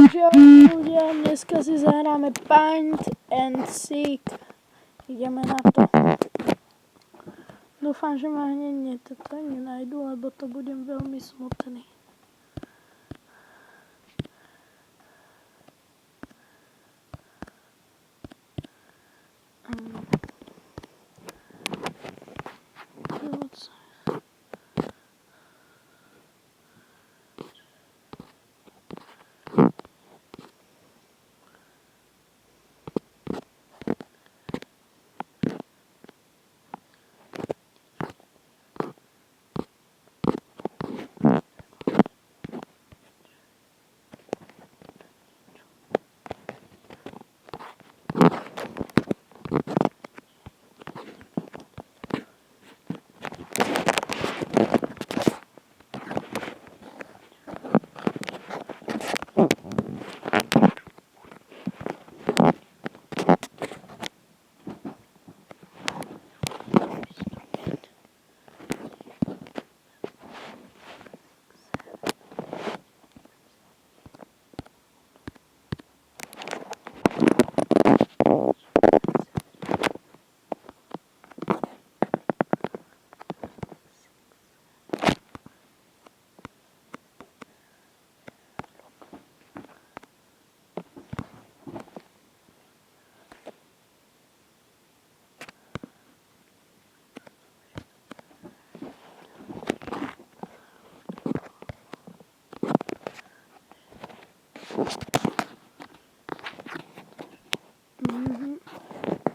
Takže ľudia, dneska si zahráme Paint and Seek. Ideme na to. Dúfam, že ma hneď nenajdu, lebo to budem veľmi smutný.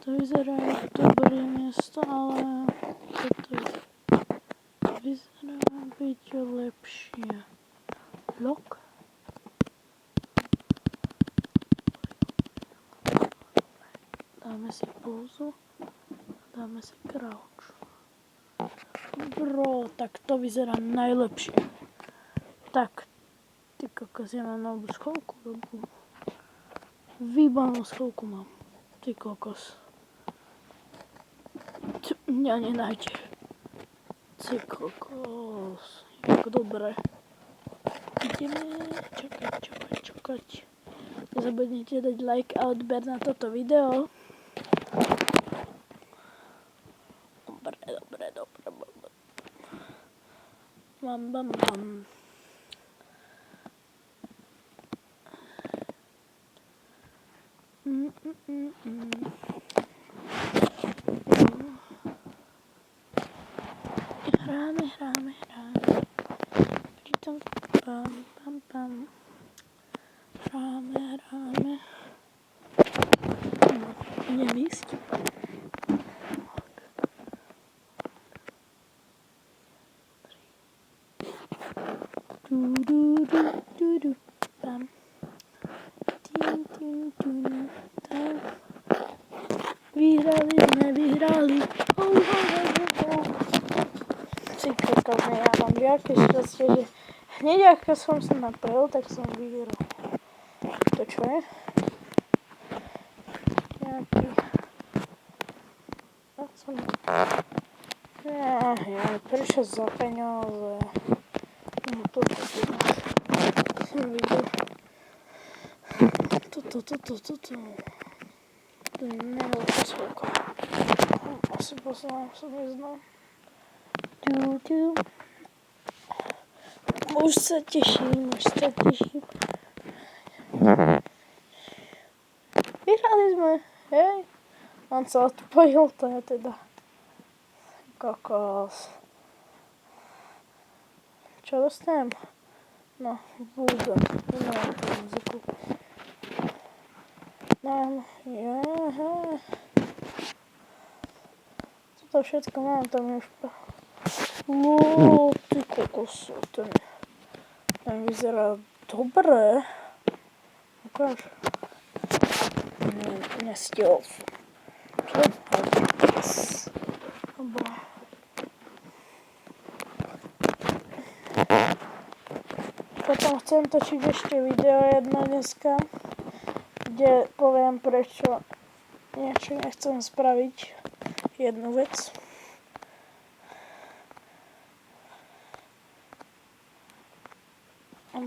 To vyzerá ako dobré miesto, ale toto vyzerá byť lepšie. Lock? Dáme si pauzu, dáme si crouch. Bro, tak to vyzerá najlepšie. Tak, ty kokos, ja mám novú schovku dobrú. Výbornú schovku mám. Ty kokos. Mňa nenájde. Ty kokos. Jak dobre. Ideme čakať. Nezabudnite dať like a odber na toto video. Dobre. Bam. Hráme. Pritom pam. Hráme. Nevísť. Du. Pam. Tin. Tak. Vyhrali. Cyklotovne, ja mám veľké šťastie, že hneď ako som sa napojil, tak som vyhral. To čo je? Nejaký... Ja prišiel za peniaze. No toto som videl. Toto. To je neveľká svojka. Asi poznám, som neznal. Už sa teším. Vyhrali sme, hej. On sa odpojil, to je teda kokos. Čo dostanem? No, Vulgar. Nemám tú muziku. Toto všetko mám, tam je už... Ty kokos, ten vyzerá dobre. Ukáž. Nestiel. Čo? Potom chcem točiť ešte video jedno dneska, kde poviem prečo niečo nechcem spraviť. Jednu vec.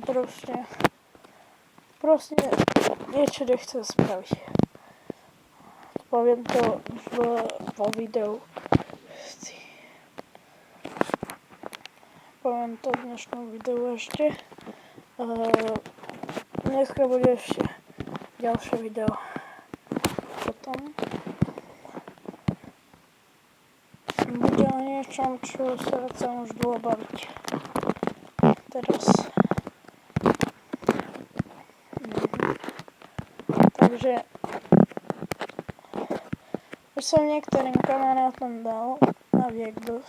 Proste proste niečo nechcem spraviť. Poviem to vo videu. Poviem to v dnešnom videu ešte. Dneska bude ešte ďalšie video. Potom bude o niečom, čo sa chcem už dlho baviť. Teraz. Takže už som niektorým kamarátom dal a vie kto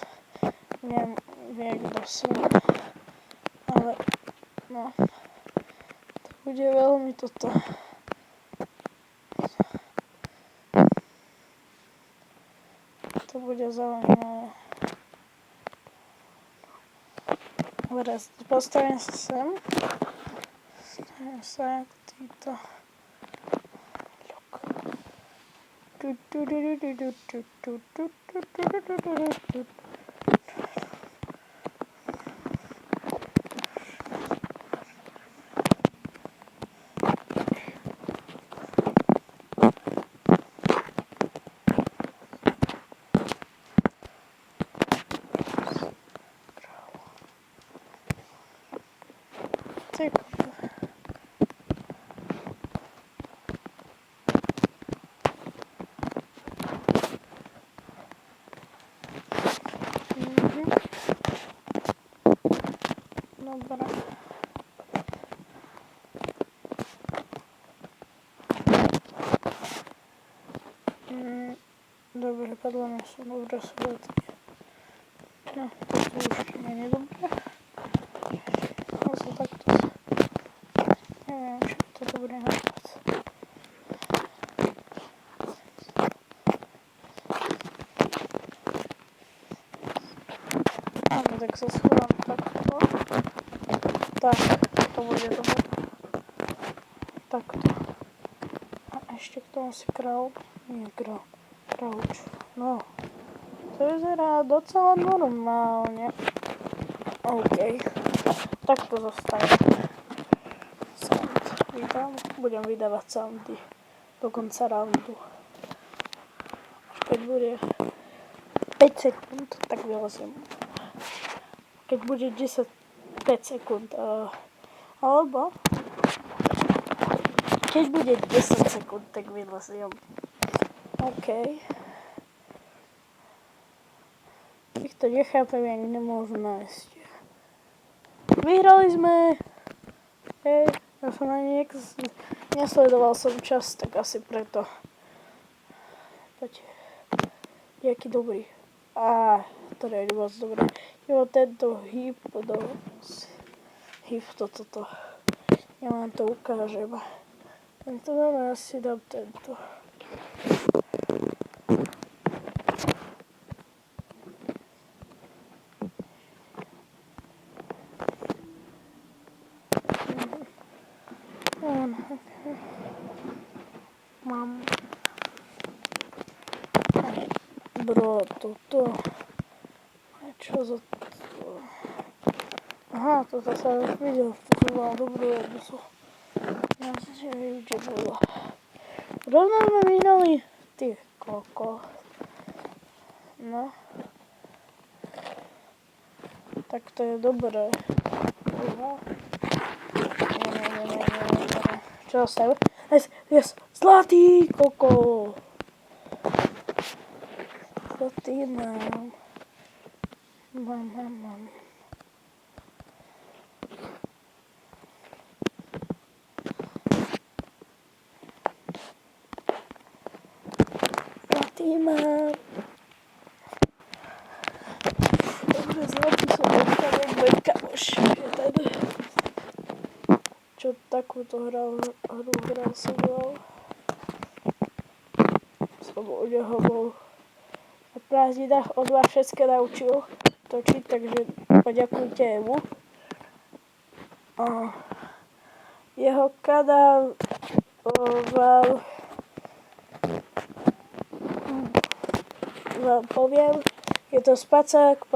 som. Ale no, to bude veľmi toto. To bude zaujímavé. Teraz postavím sa sem. Stavím sa jak týto. Dobre. Dobre, podľa mňa sú dobré soboty. No, to už nie je dobré. Zase takto. Neviem, či je to dobrý nápad. Áno, tak sa schovám takto. Tak, to bude dobré. Takto. A ešte k tomu si krauč. No, to vyzerá docela normálne. OK. Tak to zostane. Sound vydám. Budem vydávať soundy do konca roundu. Keď bude 5 sekúnd, tak vyleziem. Keď bude 5 sekúnd, alebo keď bude 10 sekúnd, tak vyleziem. OK. Týchto nechápem, jak nemôžu nájsť. Vyhrali sme! Hej, ja som ani nesledoval som čas, tak asi preto. Poďte. Jaký dobrý. To nie je moc dobré. Jo, tento hýb toto. Ja vám to ukážem. Tento dáme, asi dám tento. Mám bro, toto. Čo za to? Aha, toto sa už videl, to som mal dobrú jednu. Ja si neviem, čo bolo. Rovno sme vyhrali. Ty koko. No. Tak to je dobré. Nie. Čo sa? Yes, zlatý koko. Zlatý mám. Mám. Mám. Dobre, zlatý som dostal môj kamoš. Čo takúto hru som bol. Som u neho bol na prázdninách, on ma všetko naučil točiť, takže poďakujte mu. Jeho kanál vám poviem, je to Spacák _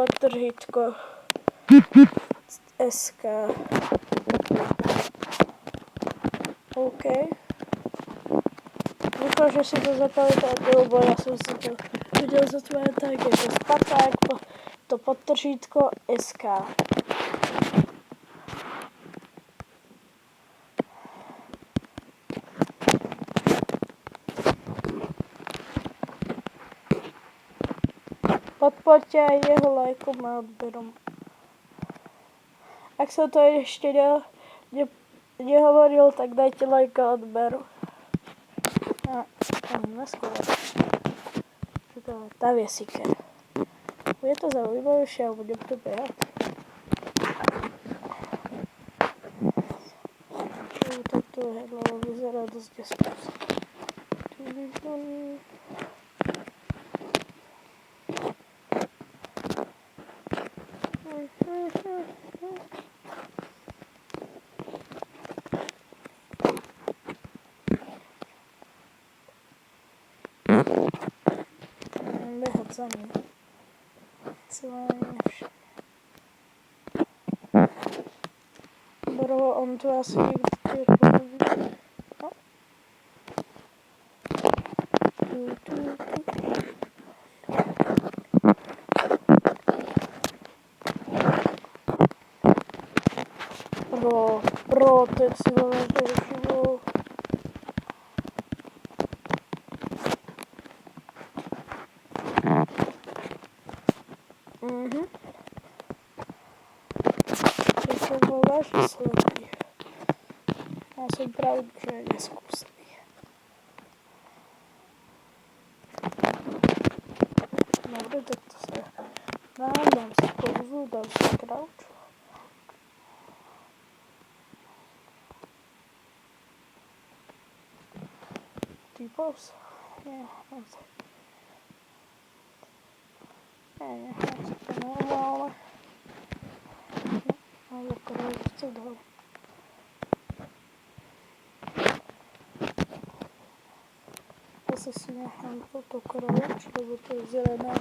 SK. OK. Dúfam, že si to zapamätáte, lebo ja som si to videl zapamätať, je to Sparták, to podtržítko SK. Podpoďte aj jeho lajkom a odberom. Ak som to ešte nehovoril, tak dajte like a odber. A neskôr. Tá viesiker. Bude to zaujímavejšie a budem to behať. Toto hrdlo vyzerá dosť neskús. Behať za ním. Celé nevšimne. Bro, on tu asi niekde pohodí. No. Bro, ten si ma nevšimol. To som bol vážne slepý. Ja som pravdu, že je neskúsený. Dobre, tak to sa dám si pauzu, dám si crouch. Typos? Nie, naozaj. Nie, to normálne. Ale kráľovce dám. Zase si nechám toto kráľovč, lebo to je zelená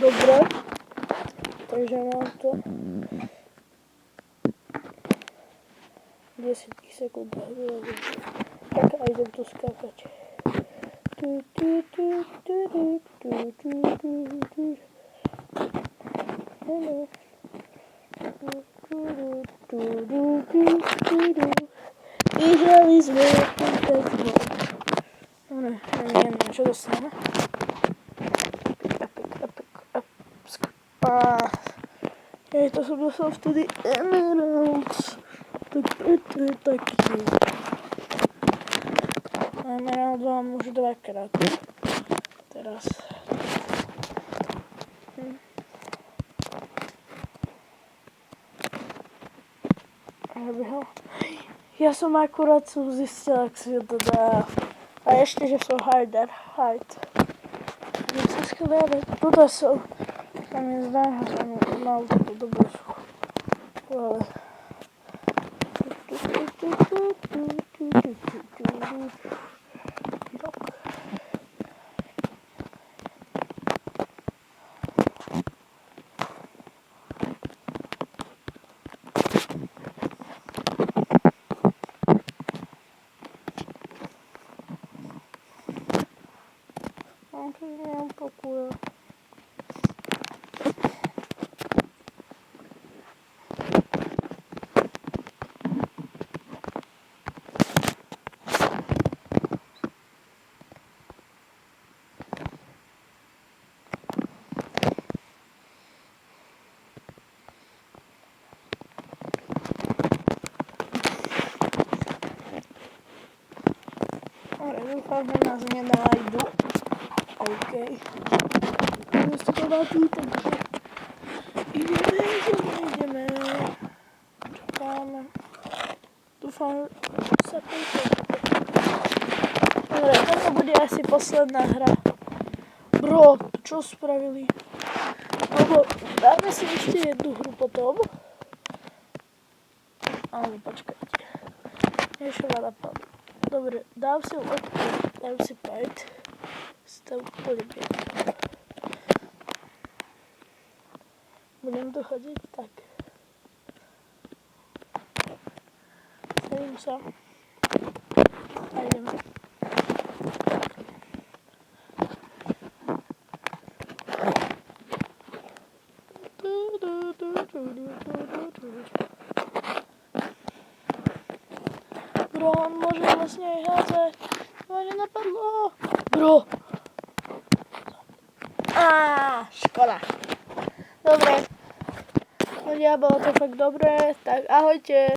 dobre. Takže mám to 10 sekúnd. Tak a idem tu skákať. Vyhrali sme kompletne. Neviem, čo dostaneme. Epic. To som dostal vtedy Emeralds. Tak preto je taký. Emerald mám už dvakrát. Teraz. Ja som akurát zistil, ak si to dá. A ešte, že som hide. Som skladať. Tuto som. Tam je zdá, že som mal takú dobrú suchu. Ale... Nemám pokúra. Dobre, dúfam, že nás nenájdu. OK. Skoro tu, takže ideme. Čakáme. Dúfam, že sa pýta. Dobre, toto bude asi posledná hra. Bro, čo spravili? Lebo dáme si ešte jednu hru potom. Ale počkajte. Niečo ma napadlo. Dobre, dám si fight. Stav polibie. Budem to chodiť tak. Stavím sa. A ideme. Bro, on môže vlastne aj hádzať. Ma nenapadlo. Bro. Škoda. Dobre. No ja, bolo to fakt dobré. Tak ahojte.